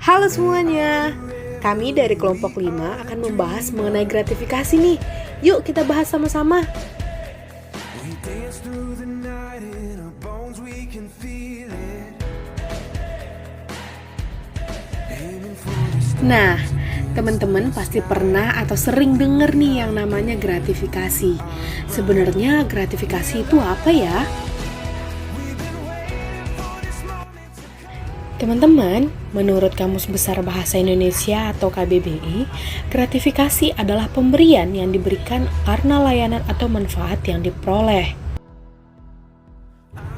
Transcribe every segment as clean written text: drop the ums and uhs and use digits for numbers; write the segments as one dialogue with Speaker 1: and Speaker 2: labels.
Speaker 1: Halo semuanya, kami dari kelompok 5 akan membahas mengenai gratifikasi nih. Yuk kita bahas sama-sama. Nah, teman-teman pasti pernah atau sering dengar nih yang namanya gratifikasi. Sebenarnya gratifikasi itu apa ya? Teman-teman, menurut Kamus Besar Bahasa Indonesia atau KBBI, gratifikasi adalah pemberian yang diberikan karena layanan atau manfaat yang diperoleh.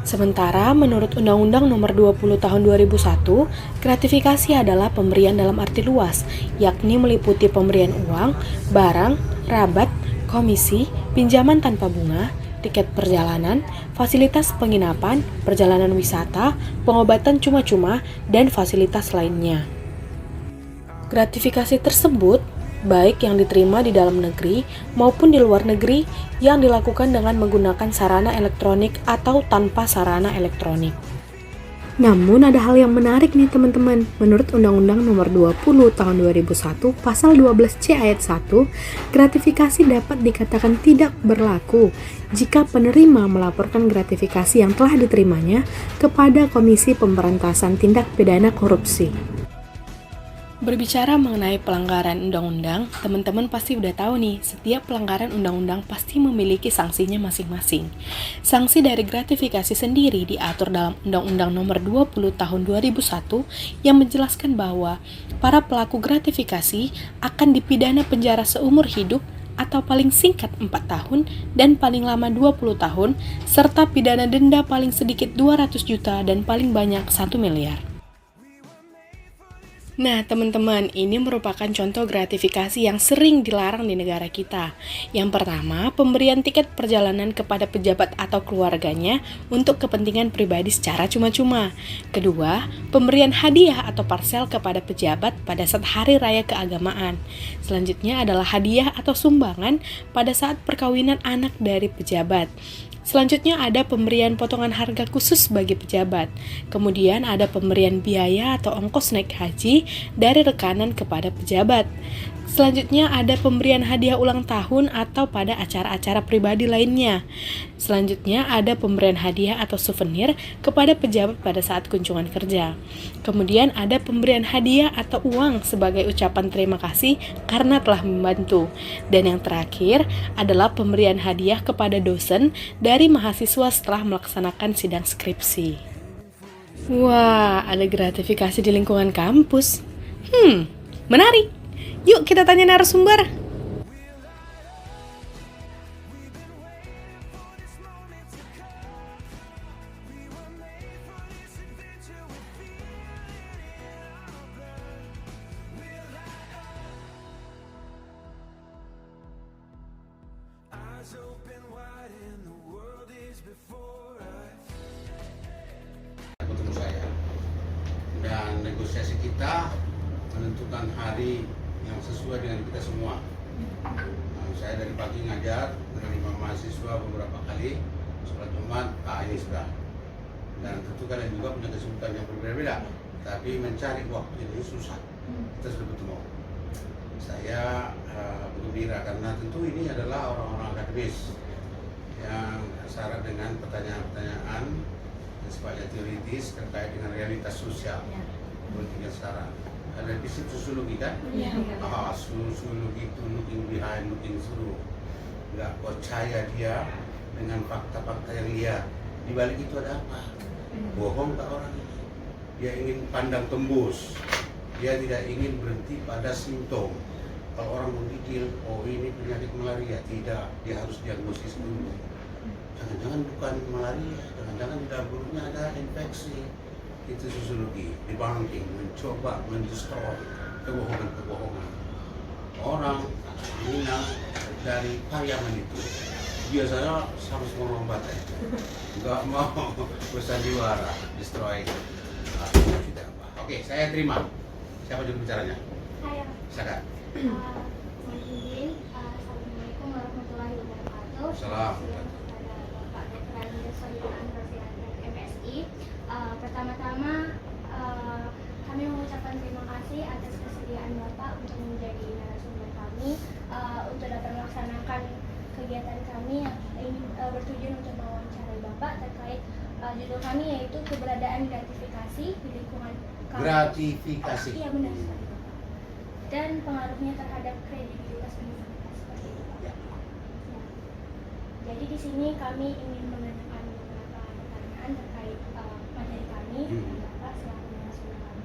Speaker 1: Sementara menurut Undang-Undang Nomor 20 Tahun 2001, gratifikasi adalah pemberian dalam arti luas, yakni meliputi pemberian uang, barang, rabat, komisi, pinjaman tanpa bunga, tiket perjalanan, fasilitas penginapan, perjalanan wisata, pengobatan cuma-cuma, dan fasilitas lainnya. Gratifikasi tersebut baik yang diterima di dalam negeri maupun di luar negeri yang dilakukan dengan menggunakan sarana elektronik atau tanpa sarana elektronik. Namun ada hal yang menarik nih teman-teman. Menurut Undang-Undang Nomor 20 Tahun 2001 Pasal 12C Ayat 1, gratifikasi dapat dikatakan tidak berlaku jika penerima melaporkan gratifikasi yang telah diterimanya kepada Komisi Pemberantasan Tindak Pidana Korupsi. Berbicara mengenai pelanggaran undang-undang, teman-teman pasti udah tahu nih, setiap pelanggaran undang-undang pasti memiliki sanksinya masing-masing. Sanksi dari gratifikasi sendiri diatur dalam Undang-Undang Nomor 20 Tahun 2001 yang menjelaskan bahwa para pelaku gratifikasi akan dipidana penjara seumur hidup atau paling singkat 4 tahun dan paling lama 20 tahun, serta pidana denda paling sedikit 200 juta dan paling banyak 1 miliar. Nah, teman-teman, ini merupakan contoh gratifikasi yang sering dilarang di negara kita. Yang pertama, pemberian tiket perjalanan kepada pejabat atau keluarganya untuk kepentingan pribadi secara cuma-cuma. Kedua, pemberian hadiah atau parsel kepada pejabat pada saat hari raya keagamaan. Selanjutnya adalah hadiah atau sumbangan pada saat perkawinan anak dari pejabat. Selanjutnya ada pemberian potongan harga khusus bagi pejabat. Kemudian ada pemberian biaya atau ongkos naik haji dari rekanan kepada pejabat. Selanjutnya ada pemberian hadiah ulang tahun atau pada acara-acara pribadi lainnya. Selanjutnya ada pemberian hadiah atau souvenir kepada pejabat pada saat kunjungan kerja. Kemudian ada pemberian hadiah atau uang sebagai ucapan terima kasih karena telah membantu. Dan yang terakhir adalah pemberian hadiah kepada dosen dari mahasiswa setelah melaksanakan sidang skripsi. Wah, ada gratifikasi di lingkungan kampus. Menarik. Yuk kita tanya narasumber.
Speaker 2: Ketemu saya dan negosiasi kita menentukan hari yang sesuai dengan kita semua. Saya dari pagi ngajar, menerima mahasiswa beberapa kali, sholat Jumat, ini sudah. Dan tentu kalian juga punya kesibukan yang berbeda-beda, tapi mencari waktu ini susah. Kita sudah bertemu. Saya bergembira karena tentu ini adalah orang-orang akademis yang syarat dengan pertanyaan-pertanyaan yang sifatnya teoritis terkait dengan realitas sosial politiknya sekarang. Ada di situ sosiologi kan? Sosiologi itu looking behind, looking through. Nggak percaya dia dengan fakta-fakta yang lihat. Di balik itu ada apa? Bohong tak orang ini? Dia ingin pandang tembus. Dia tidak ingin berhenti pada simptom. Kalau orang menggigil, oh ini penyakit malaria, tidak. Dia harus diagnosis dulu. Jangan-jangan bukan malaria, jangan-jangan di dalam perutnya ada infeksi. Itu sosiologi, debunking, mencoba mendestroy kebohongan-kebohongan. Orang Minang dari Pariaman itu biasanya harus merombat, nggak mau bersandiwara, destroy. Tidak apa. Oke, saya terima. Siapa juru bicaranya?
Speaker 3: Saya.
Speaker 2: Silakan.
Speaker 3: Assalamualaikum warahmatullahi wabarakatuh.
Speaker 2: Salam.
Speaker 3: Kepada Bapak Dr. Andes Sohiban MSI. Pertama-tama kami mengucapkan terima kasih kasih atas kesediaan Bapak untuk menjadi narasumber kami untuk dapat melaksanakan kegiatan kami yang ingin bertujuan untuk mewawancarai Bapak terkait judul kami yaitu keberadaan gratifikasi di lingkungan kampus.
Speaker 2: Gratifikasi.
Speaker 3: Iya benar sekali Bapak. Dan pengaruhnya terhadap kredibilitas universitas seperti itu Pak.
Speaker 2: Ya.
Speaker 3: Ya. Jadi di sini kami ingin menanyakan beberapa pertanyaan terkait materi kami dan Bapak selaku narasumber kami.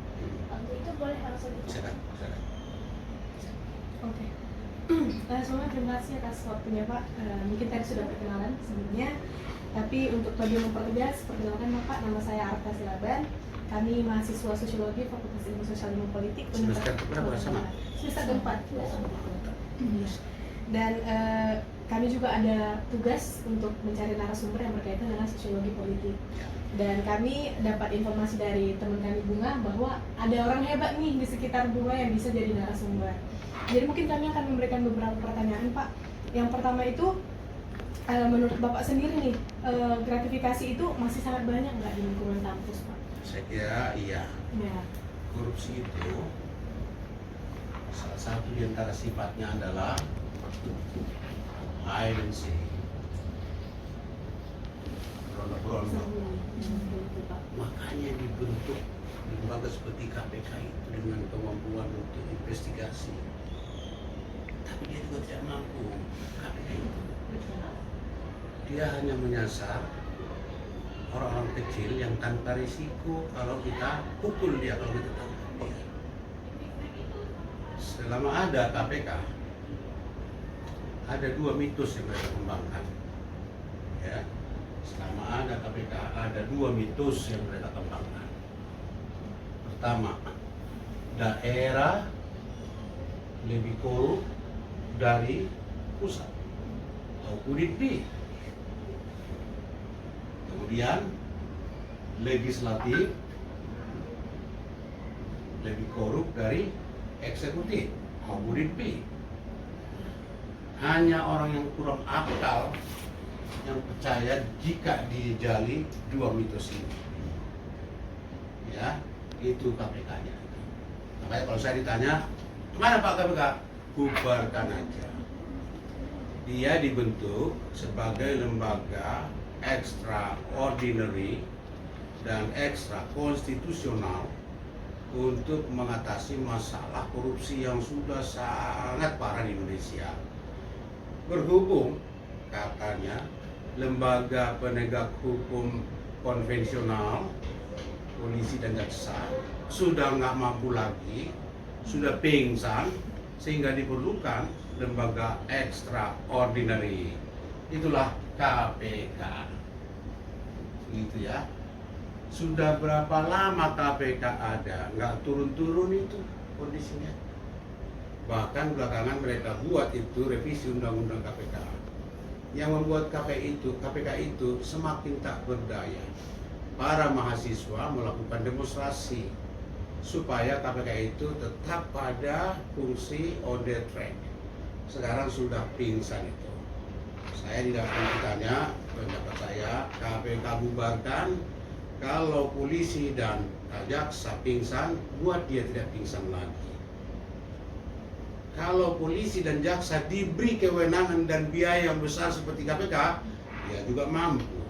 Speaker 3: Untuk itu boleh langsung
Speaker 2: Silakan, silakan.
Speaker 1: Oke. Semua terima kasih atas waktunya Pak. Mungkin tadi sudah perkenalan sebelumnya, tapi untuk lebih mempertegas, perkenalkan Bapak, nama saya Arta Silaban. Kami mahasiswa Sosiologi Fakultas Ilmu Sosial dan Politik
Speaker 2: Semester berapa sama?
Speaker 1: Semester keempat. Dan kami juga ada tugas untuk mencari narasumber yang berkaitan dengan sosiologi politik. Dan kami dapat informasi dari teman kami Bunga bahwa ada orang hebat nih di sekitar Bunga yang bisa jadi narasumber. Jadi mungkin kami akan memberikan beberapa pertanyaan Pak. Yang pertama itu, menurut Bapak sendiri nih, gratifikasi itu masih sangat banyak nggak di lingkungan kampus Pak?
Speaker 2: Saya kira iya.
Speaker 1: Ya.
Speaker 2: Korupsi itu salah satu di antara sifatnya adalah hide and seek, ronda-ronda. Makanya dibentuk lembaga seperti KPK itu dengan kemampuan untuk investigasi. Tapi dia juga tidak mampu. KPK itu dia hanya menyasar orang-orang kecil yang tanpa risiko kalau kita pukul dia, kalau kita tangkap dia. Selama ada KPK, ada dua mitos yang mereka kembangkan. Ya, selama ada KPK, ada dua mitos yang mereka kembangkan. Pertama, daerah lebih korup dari pusat. How could it be? Kemudian legislatif lebih korup dari eksekutif. How would it be? Hanya orang yang kurang akal yang percaya jika dijali dua mitos ini. Ya, itu KPK-nya. Makanya kalau saya ditanya, kemana Pak KPK? Bubarkan aja. Dia dibentuk sebagai lembaga extraordinary dan ekstra konstitusional untuk mengatasi masalah korupsi yang sudah sangat parah di Indonesia. Berhubung katanya lembaga penegak hukum konvensional, polisi dan jaksa sudah nggak mampu lagi, sudah pingsan, sehingga diperlukan lembaga extraordinary. Itulah KPK. Gitu ya. Sudah berapa lama KPK ada? Nggak turun-turun itu kondisinya. Bahkan belakangan mereka buat itu revisi undang-undang KPK. Yang membuat KPK itu semakin tak berdaya. Para mahasiswa melakukan demonstrasi supaya KPK itu tetap pada fungsi on the track. Sekarang sudah pingsan itu. Saya tidak akan ditanya, pendapat saya KPK bubarkan. Kalau polisi dan jaksa pingsan, buat dia tidak pingsan lagi. Kalau polisi dan jaksa diberi kewenangan dan biaya yang besar seperti KPK, dia juga mampu.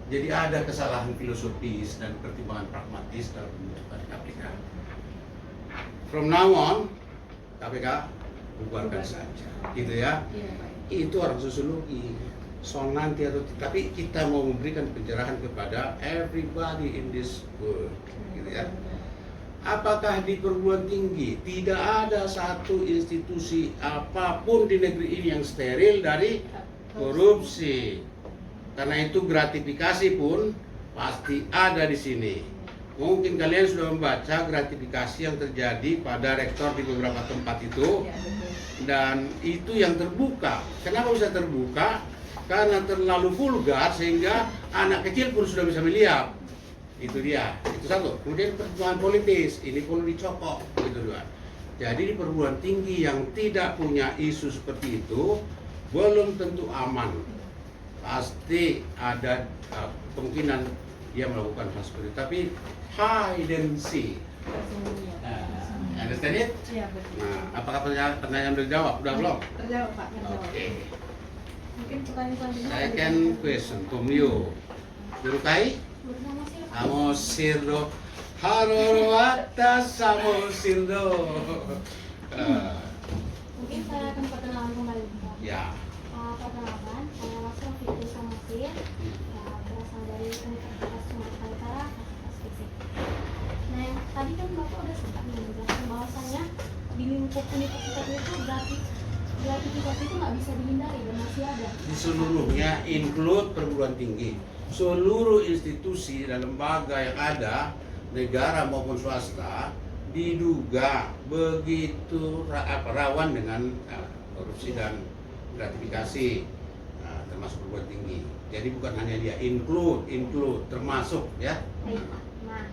Speaker 2: Jadi ada kesalahan filosofis dan pertimbangan pragmatis dalam pembentukan KPK. From now on, KPK bubarkan saja, gitu ya. Itu orang sosiologi. Soal nanti atau tapi kita mau memberikan pencerahan kepada everybody in this world, gitu ya. Apakah di perguruan tinggi tidak ada satu institusi apapun di negeri ini yang steril dari korupsi? Karena itu gratifikasi pun pasti ada di sini. Mungkin kalian sudah membaca gratifikasi yang terjadi pada rektor di beberapa tempat itu, dan itu yang terbuka. Kenapa bisa terbuka? Karena terlalu vulgar sehingga anak kecil pun sudah bisa melihat. Itu dia, itu satu. Kemudian pertemuan politis, ini perlu dicokok, itu dua. Jadi di perguruan tinggi yang tidak punya isu seperti itu belum tentu aman. Pasti ada kemungkinan dia melakukan hal seperti itu. Tapi hide and seek. Nah, Understand it?
Speaker 4: Iya betul.
Speaker 2: Nah, apakah pertanyaan udah dijawab? Udah belum?
Speaker 4: Terjawab Pak, terjawab.
Speaker 2: Oke.
Speaker 4: Mungkin pertanyaan selanjutnya.
Speaker 2: Second question from you. Yurukai?
Speaker 3: Bersama sih.
Speaker 2: Amosirdo. Haroro atas amosirdo.
Speaker 3: Mungkin saya akan perkenalan kembali Pak.
Speaker 2: Ya.
Speaker 3: Perkenalkan, saya langsung Fitri Samosir, ya, berasal dari Universitas Sumatera Utara, Fakultas Fisik. Nah, yang tadi kan Bapak udah sempat menjelaskan bahwasannya di lingkup universitas itu gratifikasi itu nggak bisa dihindari dan masih ada.
Speaker 2: Di seluruhnya include perguruan tinggi. Seluruh institusi dan lembaga yang ada, negara maupun swasta, diduga begitu rawan dengan korupsi dan gratifikasi, termasuk perguruan tinggi. Jadi bukan hanya dia, include, termasuk ya.
Speaker 3: Baik, Pak. Nah,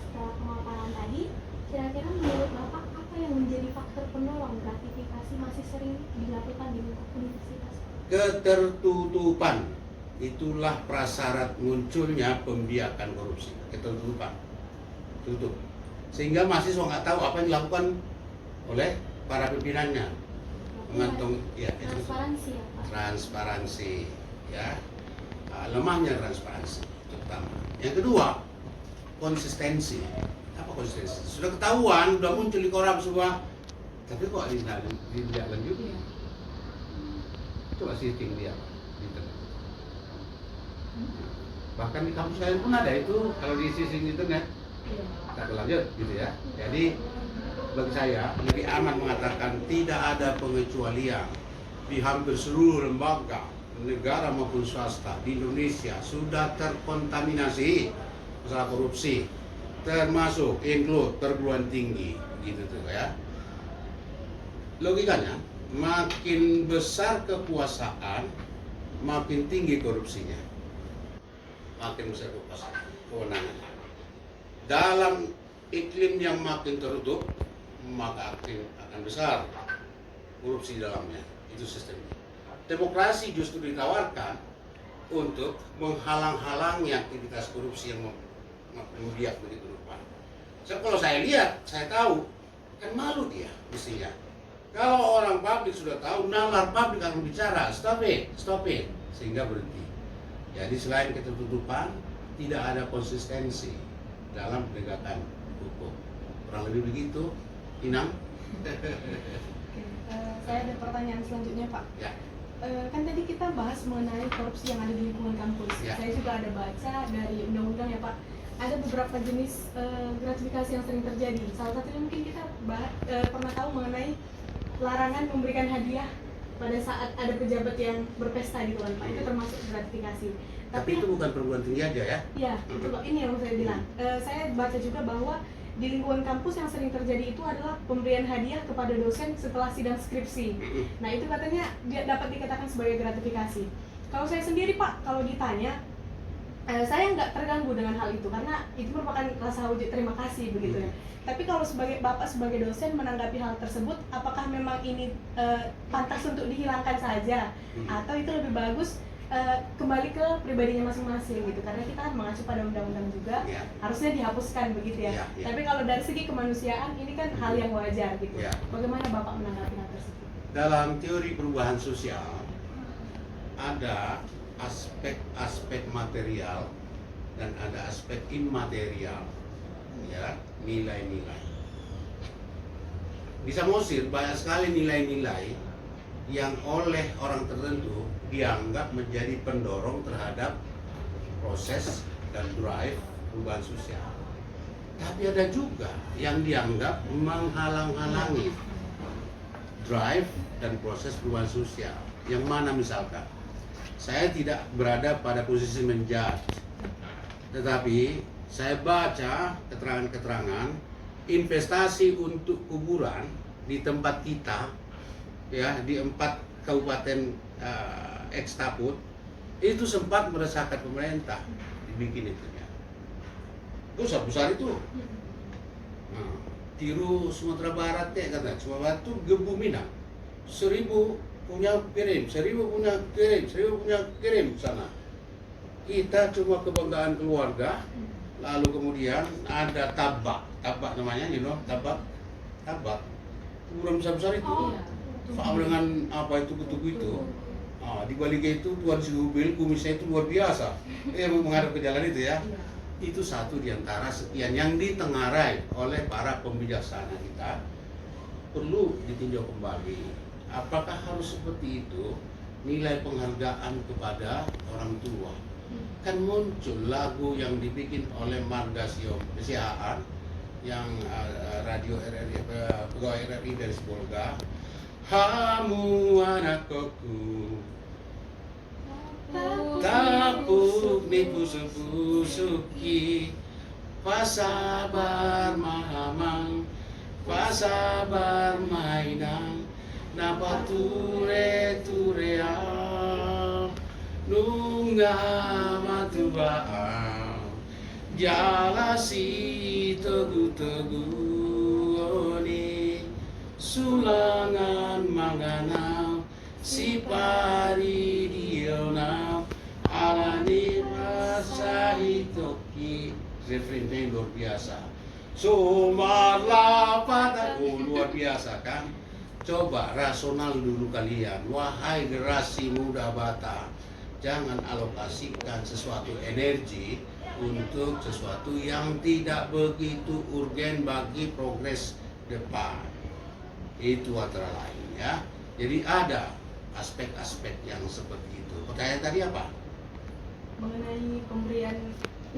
Speaker 3: setelah pemaparan tadi, kira-kira menurut Bapak apa yang menjadi faktor pendorong gratifikasi masih sering dilakukan di lingkup universitas?
Speaker 2: Ketertutupan, itulah prasyarat munculnya pembiakan korupsi. Ketertutupan, tutup, sehingga mahasiswa nggak tahu apa yang dilakukan oleh para pimpinannya. Mengantung ya itu
Speaker 3: Transparansi ya Pak.
Speaker 2: transparansi ya. Lemahnya transparansi itu pertama. Yang kedua, konsistensi. Apa konsistensi? Sudah ketahuan, sudah muncul di koran semua, tapi kok tidak lanjut? Coba setting dia di internet. Bahkan di kampus lain pun ada itu, kalau di sisi internet tak berlanjut gitu ya. Jadi bagi saya lebih aman mengatakan tidak ada pengecualian di hampir seluruh lembaga negara maupun swasta di Indonesia sudah terkontaminasi masalah korupsi, termasuk include perguruan tinggi gitu tuh ya. Logikanya makin besar kekuasaan makin tinggi korupsinya, makin besar kekuasaan kewenangan. Dalam iklim yang makin tertutup maka akan besar korupsi dalamnya. Itu sistemnya. Demokrasi justru ditawarkan untuk menghalang-halangi aktivitas korupsi yang membiak begitu rupa. So, kalau saya lihat, saya tahu, kan malu dia mestinya. Kalau orang publik sudah tahu, nalar publik akan bicara, stop it, sehingga berhenti. Jadi selain ketertutupan, tidak ada konsistensi dalam penegakan hukum. Kurang lebih begitu. Inang?
Speaker 4: Saya ada pertanyaan selanjutnya Pak.
Speaker 2: Ya.
Speaker 4: Kan tadi kita bahas mengenai korupsi yang ada di lingkungan kampus.
Speaker 2: Ya.
Speaker 4: Saya juga ada baca dari undang-undang ya Pak. Ada beberapa jenis gratifikasi yang sering terjadi. Salah satunya mungkin kita pernah tahu mengenai larangan memberikan hadiah pada saat ada pejabat yang berpesta gitu kan Pak. Itu termasuk gratifikasi.
Speaker 2: Tapi itu bukan perguruan tinggi aja ya?
Speaker 4: Ya, itu Pak. Ini yang saya bilang. Saya baca juga bahwa di lingkungan kampus yang sering terjadi itu adalah pemberian hadiah kepada dosen setelah sidang skripsi. Nah itu katanya dia dapat dikatakan sebagai gratifikasi. Kalau saya sendiri Pak, kalau ditanya, saya nggak terganggu dengan hal itu karena itu merupakan rasa wujud terima kasih begitu ya. Tapi kalau sebagai Bapak sebagai dosen menanggapi hal tersebut, apakah memang ini pantas untuk dihilangkan saja atau itu lebih bagus kembali ke pribadinya masing-masing gitu, karena kita kan mengacu pada undang-undang juga,
Speaker 2: Ya.
Speaker 4: harusnya dihapuskan begitu ya.
Speaker 2: Ya.
Speaker 4: Tapi kalau dari segi kemanusiaan ini kan hal yang wajar gitu.
Speaker 2: Ya.
Speaker 4: Bagaimana Bapak menanggapi hal tersebut?
Speaker 2: Dalam teori perubahan sosial ada aspek-aspek material dan ada aspek immaterial, ya, nilai-nilai. Di Samosir banyak sekali nilai-nilai yang oleh orang tertentu dianggap menjadi pendorong terhadap proses dan drive perubahan sosial. Tapi ada juga yang dianggap menghalang-halangi drive dan proses perubahan sosial. Yang mana misalkan, saya tidak berada pada posisi menjudge, tetapi saya baca keterangan-keterangan investasi untuk kuburan di tempat kita, ya, di 4 kabupaten ekstaput itu sempat meresahkan pemerintah, dibikin itunya. Besar itu. Nah, tiru Sumatera Barat ya kata, Sumatera Barat itu gebu Minang. 1000 punya kirim, 1000 punya kirim, 1000 punya kirim sana. Kita cuma kebanggaan keluarga, lalu kemudian ada tabak namanya, tabak. tabak, kuburan besar-besar itu.
Speaker 4: Oh.
Speaker 2: Sama dengan apa itu tugu itu. Di baliknya itu Tuan Subil kumisnya itu luar biasa. Menghadap ke jalan itu ya.
Speaker 4: Iya.
Speaker 2: Itu satu di antara sekian yang ditengarai oleh para pembijaksana kita, perlu ditinjau kembali. Apakah harus seperti itu? Nilai penghargaan kepada orang tua. Kan muncul lagu yang dibikin oleh Marga Siaan yang radio RRI, pegawai RRI dari Sibolga. Hamu anakku, tapuk ni pusuki, pasabar mahamang, pasabar mainang, napa ture nunga matubaa, jalasi tegu oni, sulangan manganau, si pari dionau, alani rasa hitoki. Refrainnya luar biasa. Sumarlah padaku, luar biasa kan? Coba rasional dulu kalian, wahai generasi muda Batak. Jangan alokasikan sesuatu energi untuk sesuatu yang tidak begitu urgen bagi progres depan. Itu antara lain ya. Jadi ada aspek-aspek yang seperti itu. Pertanyaan tadi apa?
Speaker 4: Mengenai pemberian.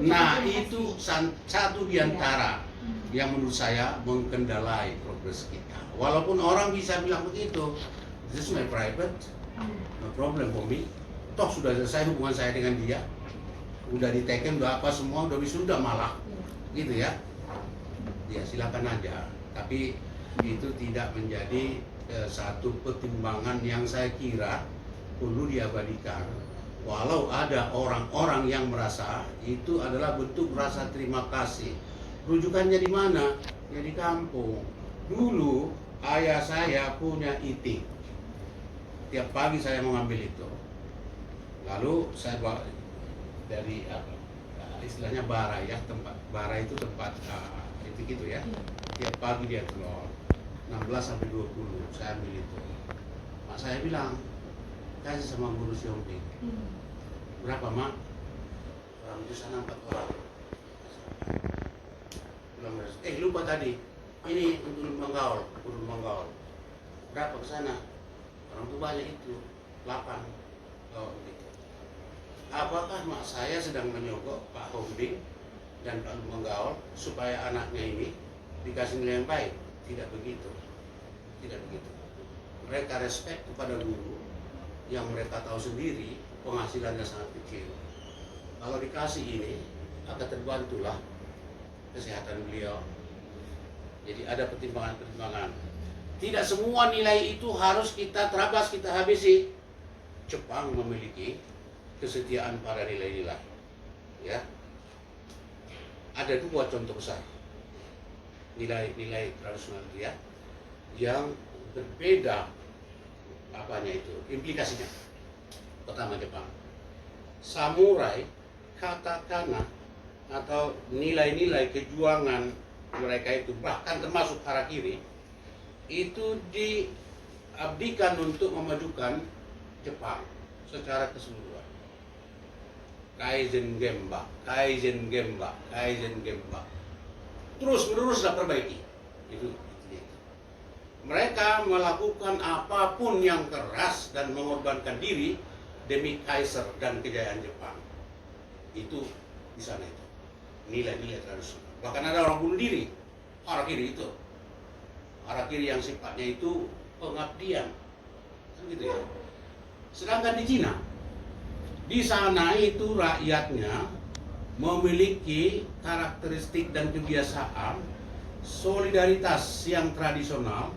Speaker 2: Nah, itu satu di antara yang menurut saya mengkendalai progres kita. Walaupun orang bisa bilang begitu, this is my private, no problem for me. Toh sudah selesai hubungan saya dengan dia, udah diteken, udah apa semua, udah wisuda malah, gitu ya. Ya silakan aja. Tapi itu tidak menjadi satu pertimbangan yang saya kira perlu diabadikan. Walau ada orang-orang yang merasa itu adalah bentuk rasa terima kasih. Rujukannya di mana? Ya di kampung. Dulu ayah saya punya itik. Tiap pagi saya mengambil itu. Lalu saya bawa dari istilahnya bara ya, tempat bara itu tempat itik itu ya. Tiap pagi dia telur 16 sampai 20 saya ambil itu. Mak saya bilang, kasih sama guru Siomping. Berapa mak? Orang di sana 4 orang. Bilang, lupa tadi. Ini untuk menggaul, guru menggaul. Berapa ke sana? Orang tuh banyak itu, 8. Oh gitu. Apakah mak saya sedang menyogok Pak Hombing dan Pak Menggaul supaya anaknya ini dikasih nilai yang baik? Tidak begitu. Tidak begitu. Mereka respect kepada guru yang mereka tahu sendiri penghasilannya sangat kecil. Kalau dikasih ini akan terbantulah kesehatan beliau. Jadi ada pertimbangan-pertimbangan. Tidak semua nilai itu harus kita terabas, kita habisi. Jepang memiliki kesetiaan pada nilai-nilai. Ya. Ada 2 contoh besar. Nilai-nilai tradisional dia yang berbeda apanya itu, implikasinya. Pertama Jepang. Samurai, katakana atau nilai-nilai kejuangan mereka itu, bahkan termasuk harakiri, itu diabdikan untuk memajukan Jepang secara keseluruhan. Kaizen Gemba, Kaizen Gemba, Kaizen Gemba. Terus meneruslah perbaiki. Itu. Mereka melakukan apapun yang keras dan mengorbankan diri demi Kaiser dan kejayaan Jepang. Itu di sana itu. Nilai-nilai tradisional. Bahkan ada orang bunuh diri. Harakiri itu. Harakiri yang sifatnya itu pengabdian. Kan gitu ya. Sedangkan di Cina, di sana itu rakyatnya memiliki karakteristik dan kebiasaan solidaritas yang tradisional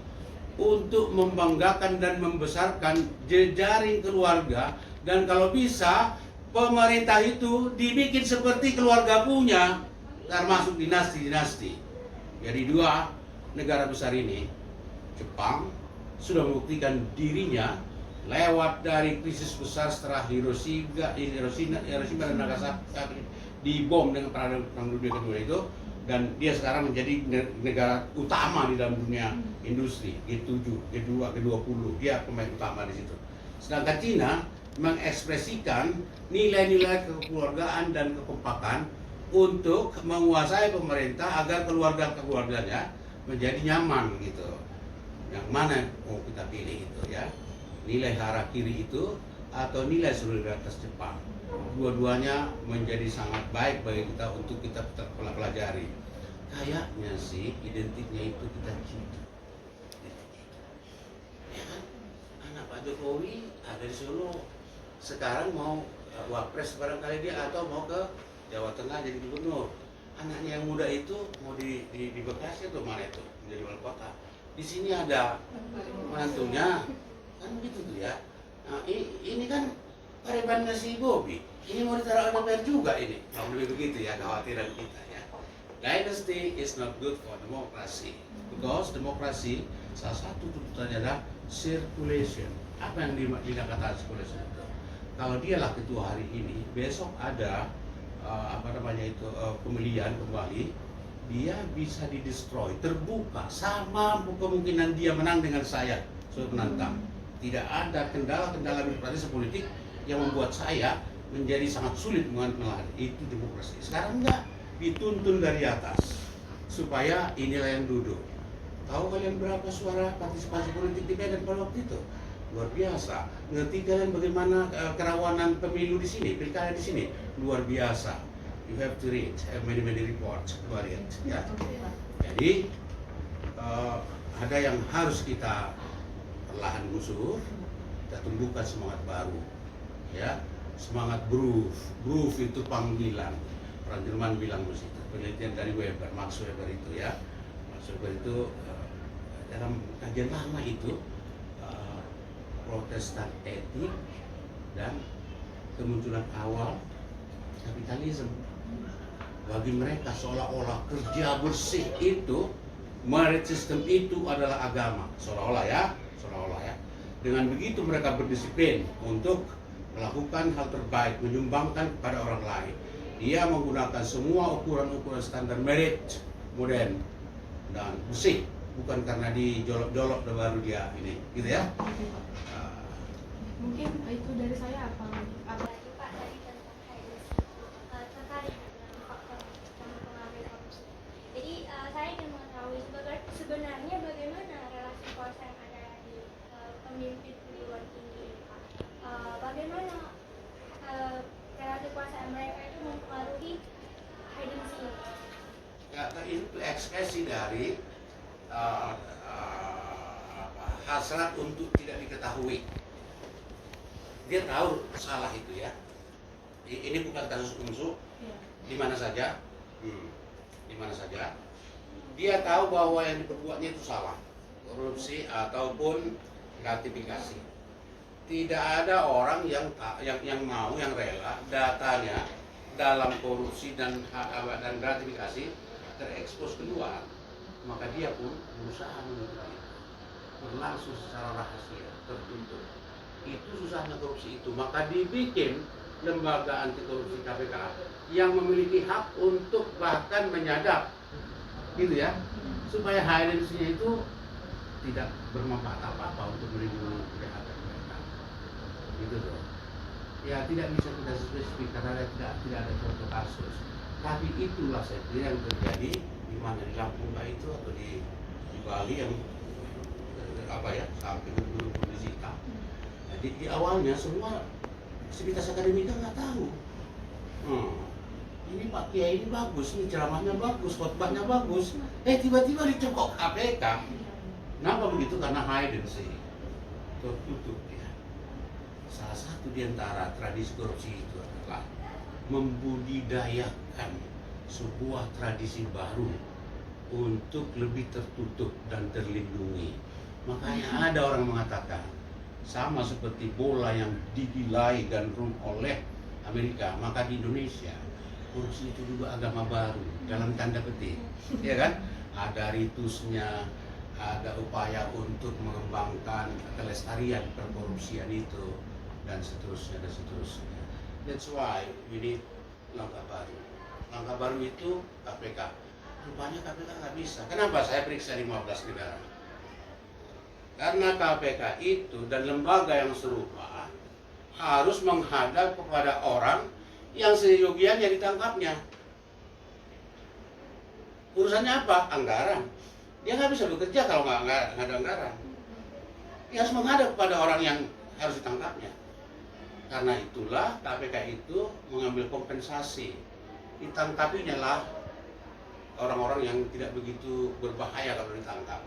Speaker 2: untuk membanggakan dan membesarkan jejaring keluarga, dan kalau bisa pemerintah itu dibikin seperti keluarga punya, termasuk dinasti-dinasti. Jadi 2 negara besar ini, Jepang sudah membuktikan dirinya lewat dari krisis besar setelah Hiroshima dan Nagasaki dibom dengan perang dunia kedua itu, dan dia sekarang menjadi negara utama di dalam dunia industri G7, G2, G20, dia pemain utama di situ. Sedangkan Cina mengekspresikan nilai-nilai kekeluargaan dan kekompakan untuk menguasai pemerintah agar keluarganya menjadi nyaman gitu. Yang mana mau kita pilih itu ya? Nilai harakiri itu atau nilai solidaritas Jepang. Dua-duanya menjadi sangat baik bagi kita untuk kita pelajari. Kayaknya sih identiknya itu kita cinta. Ya kan? Anak Pak Jokowi ada di Solo, sekarang mau wapres barangkali dia atau mau ke Jawa Tengah jadi gubernur. Anaknya yang muda itu mau di Bekasi atau mana itu menjadi wali kota. Di sini ada menantunya, kan begitu tuh ya. Nah, ini kan parebannya si Bobi. Ini mau ditaruh DPR juga ini. Kalau lebih begitu ya kekhawatiran kita ya. Dynasty is not good for democracy because demokrasi salah satu tuntutannya adalah circulation. Apa yang dikatakan circulation itu? Kalau dialah ketua hari ini, besok ada pemilihan kembali, dia bisa didestroy, terbuka, sama kemungkinan dia menang dengan saya sebagai penantang. Tidak ada kendala-kendala birokratis politik yang membuat saya menjadi sangat sulit mengalir. Itu demokrasi. Sekarang enggak, dituntun dari atas supaya inilah yang duduk. Tahu kalian berapa suara partisipasi politik di Medan pada waktu itu? Luar biasa. Ngerti kalian bagaimana kerawanan pemilu di sini, pilkada di sini? Luar biasa. You have to read many reports about it. Ya. Jadi ada yang harus kita perlahan gusur, kita tumbuhkan semangat baru, ya, semangat Beruf itu panggilan. Orang Jerman bilang begitu. Penelitian dari Weber, Max Weber itu ya, Max Weber itu dalam kajian lama itu Protestan etik dan kemunculan awal kapitalisme. Bagi mereka seolah-olah kerja bersih itu, merit system itu adalah agama, seolah-olah ya. Dengan begitu mereka berdisiplin untuk melakukan hal terbaik, menyumbangkan kepada orang lain. Dia menggunakan semua ukuran-ukuran standar merit modern dan bersih, bukan karena dijolok-jolok baru dia ini, gitu ya.
Speaker 4: Mungkin itu dari saya apa?
Speaker 3: Lagi Pak dari tentang Haydn tertarik dengan faktor yang mempengaruhi korupsi. Jadi saya ingin mengetahui sebenarnya bagaimana relasi kuasa yang ada di pemimpin perguruan tinggi ini Pak. Bagaimana relasi kuasa mereka itu mempengaruhi Haydn ini?
Speaker 2: Ya, itu ekspresi dari hasrat untuk tidak diketahui. Dia tahu salah itu ya. Ini bukan kasus UNSU, di mana saja, dia tahu bahwa yang diperbuatnya itu salah, korupsi ataupun gratifikasi. Tidak ada orang yang rela datanya dalam korupsi dan gratifikasi terekspos keluar, maka dia pun berusaha menutup itu, berlangsung secara rahasia, tertutup. Itu susahnya korupsi itu, maka dibikin lembaga anti korupsi KPK yang memiliki hak untuk bahkan menyadap, gitu ya, supaya hidence-nya itu tidak bermanfaat apa-apa untuk melindungi kejahatan mereka, gitu tuh. Ya tidak bisa kita spesifik karena tidak ada contoh kasus, tapi itulah saya kira yang terjadi di mana di Lampung itu atau di Bali yang sampai gunung disita. Di awalnya semua sivitas akademika nggak tahu. Ini Pak Kiai ini bagus, ini ceramahnya bagus, khotbahnya bagus. Tiba-tiba dicokok KPK. Kenapa begitu? Karena Haydn sih tertutup ya. Salah satu di antara tradisi korupsi itu adalah membudidayakan sebuah tradisi baru untuk lebih tertutup dan terlindungi. Makanya ada orang mengatakan sama seperti bola yang didilai gandrung oleh Amerika, maka di Indonesia korupsi itu juga agama baru dalam tanda petik, ya kan? Ada ritusnya, ada upaya untuk mengembangkan kelestarian perkorupsian itu dan seterusnya. That's why we need langkah baru. Langkah baru itu KPK. Rupanya KPK nggak bisa. Kenapa saya periksa 15 negara? Karena KPK itu dan lembaga yang serupa harus menghadap kepada orang yang seyogianya ditangkapnya. Urusannya apa? Anggaran. Dia nggak bisa bekerja kalau nggak ada anggaran. Dia harus menghadap kepada orang yang harus ditangkapnya. Karena itulah KPK itu mengambil kompensasi. Ditangkapinya lah orang-orang yang tidak begitu berbahaya kalau ditangkap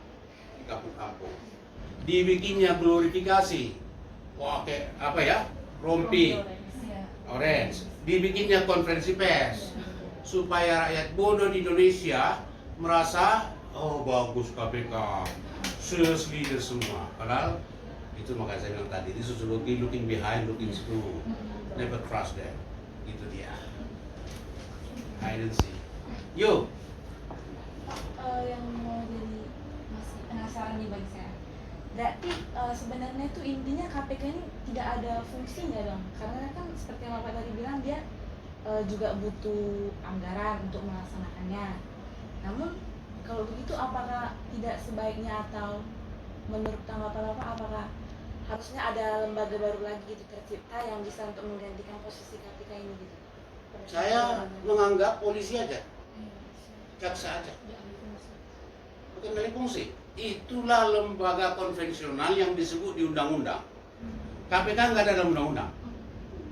Speaker 2: di kampung-kampung. Dibikinnya glorifikasi. Wah, kayak apa ya? Rompi, orange. Dibikinnya konferensi pers supaya rakyat bodoh di Indonesia merasa oh bagus KPK, sales leader semua. Padahal itu makanya saya bilang tadi, ini sociology looking behind, looking through, never trust them. Itu dia. I don't see. Yo.
Speaker 5: Yang mau jadi masih penasaran nih bagi saya. Berarti sebenarnya itu intinya KPK ini tidak ada fungsinya dong, karena kan seperti yang Bapak tadi bilang dia juga butuh anggaran untuk melaksanakannya. Namun kalau begitu apakah tidak sebaiknya atau menurut tanggapan Bapak apakah harusnya ada lembaga baru lagi gitu tercipta yang bisa untuk menggantikan posisi KPK ini gitu?
Speaker 2: Saya menganggap polisi aja, jaksa aja, bukan dari fungsi. Itulah lembaga konvensional yang disebut di undang-undang. KPK nggak ada dalam undang-undang,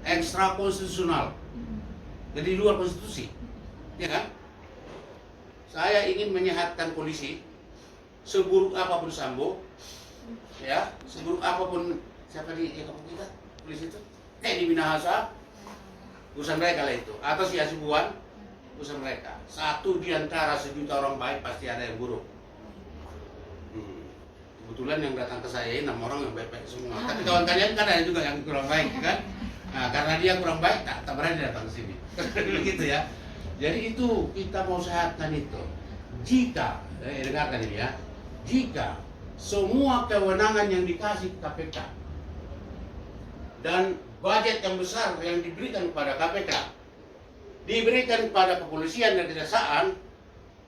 Speaker 2: ekstra konstitusional, jadi luar konstitusi, ya kan? Saya ingin menyehatkan polisi, seburuk apapun Sambo, ya, seburuk apapun siapa di kampung kita, polisi itu, di Minahasa, urusan mereka lah itu, atau si Hasibuan, urusan mereka. Satu di antara sejuta orang baik pasti ada yang buruk. Kebetulan yang datang ke saya ini 6 orang yang baik-baik semua. Tapi kawan kalian kan ada juga yang kurang baik, kan? Nah, karena dia kurang baik, tak berani datang ke sini. Begitu ya. Jadi itu kita mau sehatkan itu. Jika, dengarkan ini ya, jika semua kewenangan yang dikasih KPK dan budget yang besar yang diberikan kepada KPK diberikan kepada kepolisian dan kejaksaan,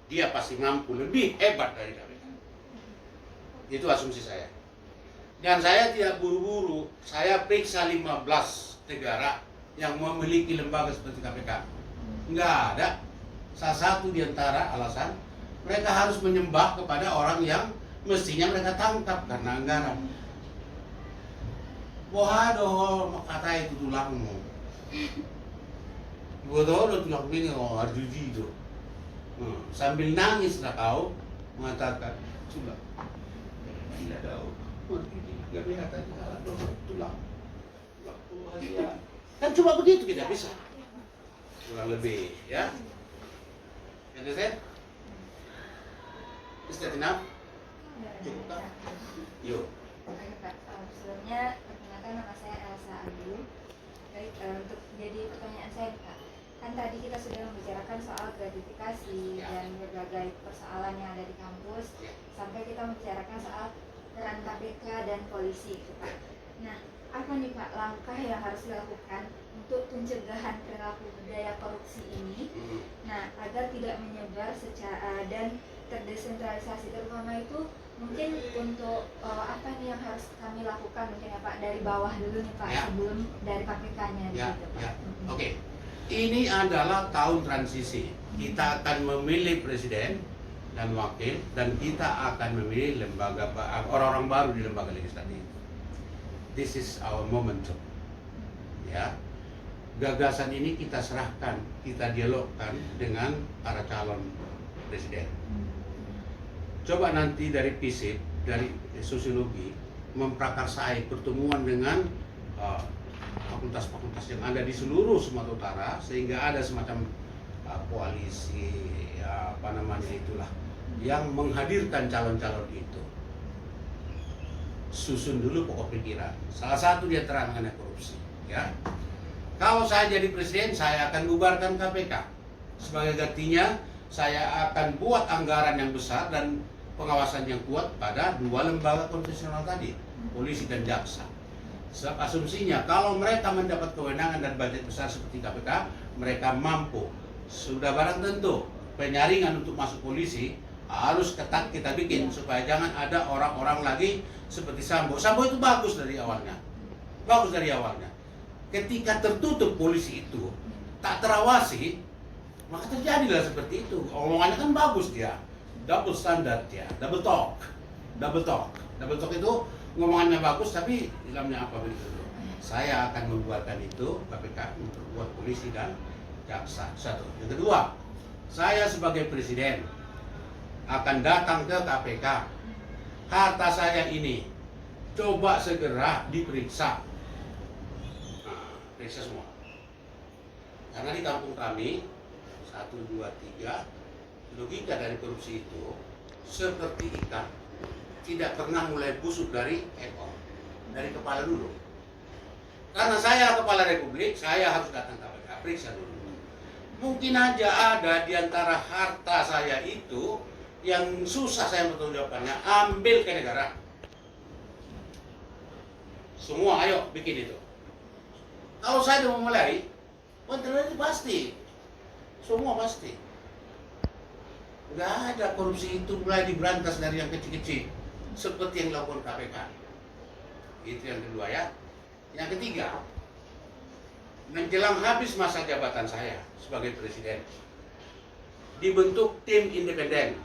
Speaker 2: dia pasti mampu lebih hebat dari KPK. Itu asumsi saya. Dan saya tidak buru-buru, saya periksa 15 negara yang memiliki lembaga seperti KPK. Enggak ada. Salah satu di antara alasan mereka harus menyembah kepada orang yang mestinya mereka tangkap karena anggaran. Waduh, kata itu tulangmu. Bodoh tulang ini Arjuji itu. Sambil nangis lah kau mengatakan, sudah. Tidak tahu, nggak kelihatan tulang. Kan cuma begitu kita bisa, kurang lebih, ya. Understand? Is that enough? Cukup kan? Yuk.
Speaker 6: Oke Pak, sebelumnya perkenalkan nama saya Elsa Ayu. Baik, untuk jadi pertanyaan saya Pak, kan tadi kita sudah membicarakan soal gratifikasi dan berbagai persoalan yang ada di kampus, sampai kita membicarakan soal peran KPK dan polisi gitu Pak. Nah, apa nih Pak langkah yang harus dilakukan untuk pencegahan perilaku budaya korupsi ini, nah agar tidak menyebar secara dan terdesentralisasi, terutama itu mungkin untuk apa nih yang harus kami lakukan mungkin ya Pak dari bawah dulu nih Pak, sebelum dari KPK-nya gitu Pak.
Speaker 2: Oke. Ini adalah tahun transisi. Kita akan memilih presiden dan wakil, dan kita akan memilih lembaga orang-orang baru di lembaga legislatif. This is our momentum. Ya, gagasan ini kita serahkan, kita dialogkan dengan para calon presiden. Coba nanti dari FISIP, dari sosiologi, memprakarsai pertemuan dengan fakultas-fakultas yang ada di seluruh Sumatera Utara, sehingga ada semacam koalisi, apa namanya itulah, yang menghadirkan calon-calon itu. Susun dulu pokok pikiran. Salah satu di antara mengenai korupsi. Ya, kalau saya jadi presiden, saya akan bubarkan KPK. Sebagai gantinya, saya akan buat anggaran yang besar dan pengawasan yang kuat pada dua lembaga konvensional tadi, polisi dan jaksa. Sebab asumsinya kalau mereka mendapat kewenangan dan budget besar seperti KPK, mereka mampu. Sudah barang tentu penyaringan untuk masuk polisi harus ketat kita bikin supaya jangan ada orang-orang lagi seperti Sambo. Sambo itu bagus dari awalnya, bagus dari awalnya. Ketika tertutup polisi itu tak terawasi, maka terjadilah seperti itu. Omongannya kan bagus dia, double standard dia, double talk itu ngomongannya bagus tapi dalamnya apa begitu. Saya akan membuatkan itu KPK untuk buat polisi dan jaksa. Satu. Yang kedua, saya sebagai presiden akan datang ke KPK. Harta saya ini coba segera diperiksa. Nah, periksa semua. Karena di kampung kami 1, 2, 3 logika dari korupsi itu seperti ikan, tidak pernah mulai busuk dari ekor, dari kepala dulu. Karena saya kepala republik, saya harus datang ke KPK, periksa dulu. Mungkin aja ada di antara harta saya itu yang susah saya bertanggungjawabkannya, ambil ke negara. Semua ayo bikin itu. Kalau saya sudah memulai, itu pasti. Semua pasti. Nggak ada korupsi itu mulai diberantas dari yang kecil-kecil. Seperti yang dilakukan KPK. Itu yang kedua ya. Yang ketiga, menjelang habis masa jabatan saya sebagai presiden, dibentuk tim independen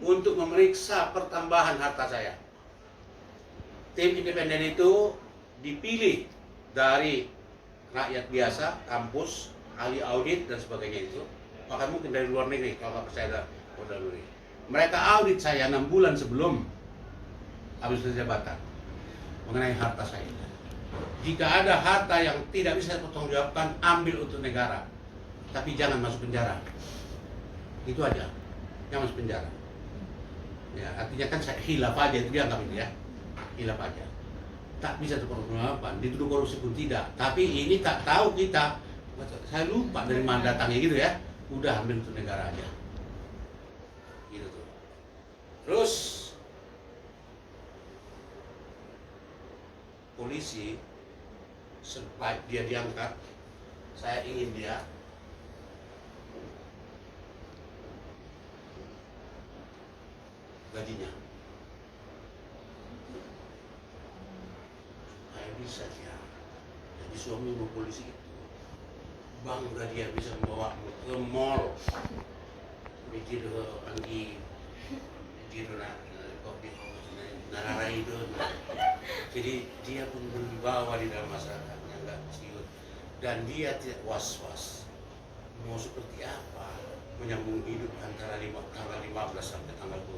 Speaker 2: untuk memeriksa pertambahan harta saya. Tim independen itu dipilih dari rakyat biasa, kampus, ahli audit dan sebagainya itu. Bahkan mungkin dari luar negeri kalau nggak percaya dari luar negeri. Mereka audit saya 6 bulan sebelum habis jabatan mengenai harta saya. Jika ada harta yang tidak bisa dipertanggungjawabkan, ambil untuk negara, tapi jangan masuk penjara. Itu aja, jangan masuk penjara. Ya, artinya kan saya hilaf aja itu dianggap ini ya, hilaf aja. Tak bisa dipertanggungjawabkan, dituduh korupsi pun tidak. Tapi ini tak tahu kita, saya lupa dari mana datangnya gitu ya. Udah ambil untuk negara aja. Gitu tuh. Terus polisi sebaik dia diangkat, saya ingin dia gajinya supaya bisa dia jadi suami mau polisi itu bangga dia bisa membawa ke mall mikir anggi mikir kopi nararai itu. Jadi dia pun berwibawa di dalam masyarakatnya, nggak ciut, dan dia tidak was-was mau seperti apa menyambung hidup antara tanggal 15 sampai tanggal 30.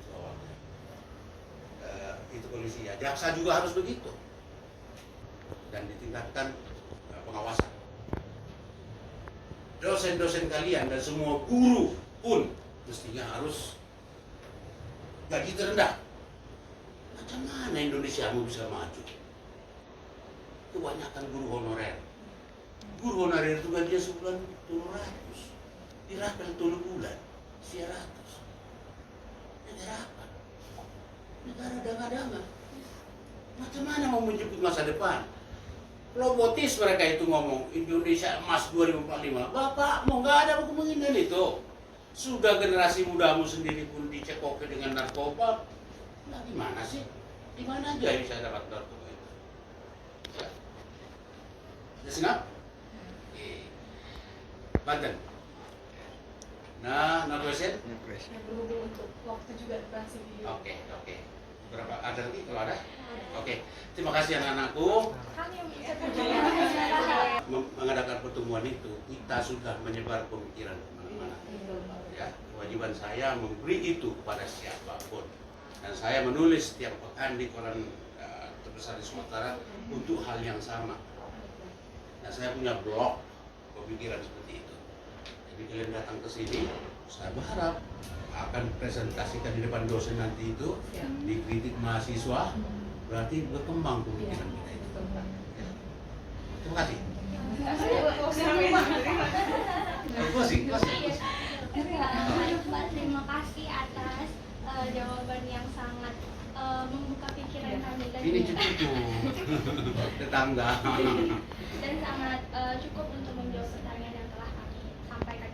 Speaker 2: Itu awalnya. Itu polisi ya. Jaksa juga harus begitu dan ditingkatkan pengawasan. Dosen-dosen kalian dan semua guru pun mestinya harus gaji terendah. Macam mana Indonesia mau bisa maju? Kebanyakan guru honorer. Guru honorer itu gajinya sebulan 700. Dirapel 7 bulan, 100. Negara apa? Negara danga-danga. Macam mana mau menjemput masa depan? Lobotis mereka itu ngomong Indonesia emas 2045. Bapak mau nggak ada kemungkinan itu. Sudah generasi mudamu sendiri pun dicekoki dengan narkoba. Nah gimana sih? Di mana aja bisa dapat narkoba itu? Ya. Sudah senap? Banten. Nah, question?
Speaker 4: Berhubung untuk waktu juga durasi di
Speaker 2: Oke. Berapa? Ada lagi kalau ada? Oke. Terima kasih anak-anakku. Mengadakan pertemuan itu, kita sudah menyebar pemikiran kemana-mana. Ya, kewajiban saya memberi itu kepada siapapun. Dan saya menulis setiap pekan di koran terbesar di Sumatera untuk hal yang sama. Nah, saya punya blog pemikiran seperti itu. Jadi kalian datang ke sini, saya berharap akan presentasikan di depan dosen nanti itu, dikritik mahasiswa, berarti berkembang pemikiran kita itu. Ya. Terima kasih. Closing.
Speaker 3: Pak, terima kasih atas jawaban yang sangat membuka pikiran kami dan
Speaker 2: Ini cucuku, tetangga.
Speaker 3: dan sangat cukup untuk menjawab pertanyaan yang telah kami sampaikan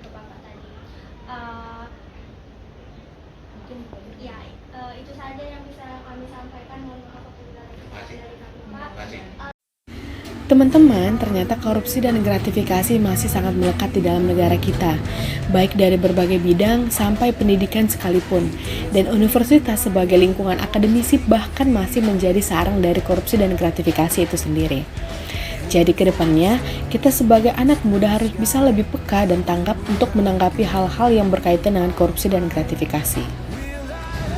Speaker 3: Ya, itu saja yang bisa kami sampaikan. Mohon maaf apabila ada kesalahan dari kami, Pak.
Speaker 1: Teman-teman, ternyata korupsi dan gratifikasi masih sangat melekat di dalam negara kita, baik dari berbagai bidang sampai pendidikan sekalipun. Dan universitas sebagai lingkungan akademisi bahkan masih menjadi sarang dari korupsi dan gratifikasi itu sendiri. Jadi ke depannya, kita sebagai anak muda harus bisa lebih peka dan tanggap untuk menanggapi hal-hal yang berkaitan dengan korupsi dan gratifikasi.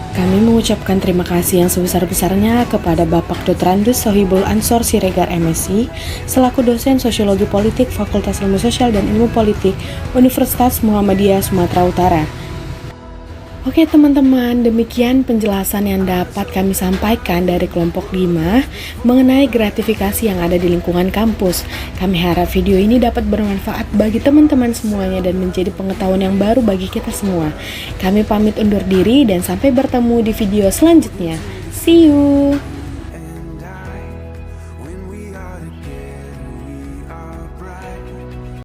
Speaker 1: Kami mengucapkan terima kasih yang sebesar-besarnya kepada Bapak Dr. Andus Sohibul Ansor Siregar MSc, selaku dosen Sosiologi Politik Fakultas Ilmu Sosial dan Ilmu Politik Universitas Muhammadiyah Sumatera Utara. Oke teman-teman, demikian penjelasan yang dapat kami sampaikan dari kelompok 5 mengenai gratifikasi yang ada di lingkungan kampus. Kami harap video ini dapat bermanfaat bagi teman-teman semuanya dan menjadi pengetahuan yang baru bagi kita semua. Kami pamit undur diri dan sampai bertemu di video selanjutnya. See you!